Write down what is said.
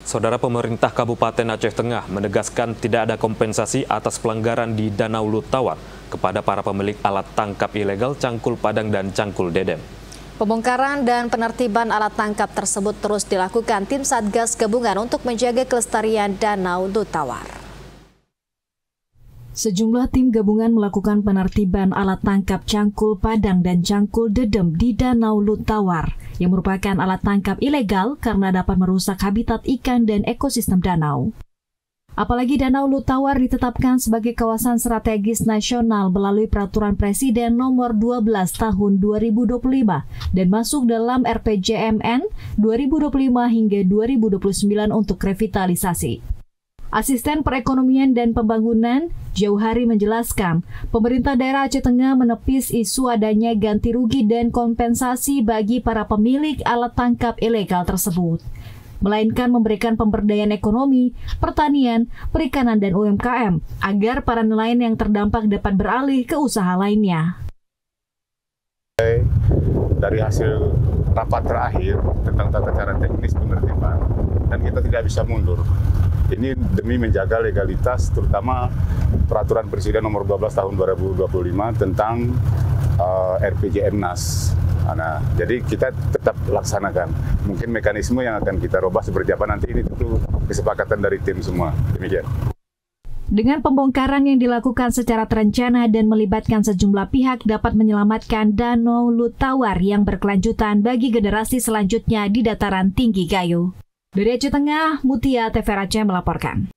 Saudara, pemerintah Kabupaten Aceh Tengah menegaskan tidak ada kompensasi atas pelanggaran di Danau Lut Tawar kepada para pemilik alat tangkap ilegal Cangkul Padang dan Cangkul Dedem. Pembongkaran dan penertiban alat tangkap tersebut terus dilakukan tim Satgas Gabungan untuk menjaga kelestarian Danau Lut Tawar. Sejumlah tim gabungan melakukan penertiban alat tangkap Cangkul Padang dan Cangkul Dedem di Danau Lut Tawar, yang merupakan alat tangkap ilegal karena dapat merusak habitat ikan dan ekosistem danau. Apalagi Danau Lut Tawar ditetapkan sebagai kawasan strategis nasional melalui Peraturan Presiden Nomor 12 Tahun 2025 dan masuk dalam RPJMN 2025 hingga 2029 untuk revitalisasi. Asisten Perekonomian dan Pembangunan, Jauhari menjelaskan, pemerintah daerah Aceh Tengah menepis isu adanya ganti rugi dan kompensasi bagi para pemilik alat tangkap ilegal tersebut, melainkan memberikan pemberdayaan ekonomi, pertanian, perikanan, dan UMKM, agar para nelayan yang terdampak dapat beralih ke usaha lainnya. Dari hasil rapat terakhir tentang tata cara teknis penertiban, dan kita tidak bisa mundur. Ini demi menjaga legalitas, terutama Peraturan Presiden Nomor 12 Tahun 2025 tentang RPJMNAS. Nah, jadi kita tetap laksanakan. Mungkin mekanisme yang akan kita rubah seperti apa nanti, ini tentu kesepakatan dari tim semua. Demikian. Dengan pembongkaran yang dilakukan secara terencana dan melibatkan sejumlah pihak dapat menyelamatkan Danau Lut Tawar yang berkelanjutan bagi generasi selanjutnya di dataran tinggi Gayo. Dari Aceh Tengah, Mutia TV Aceh melaporkan.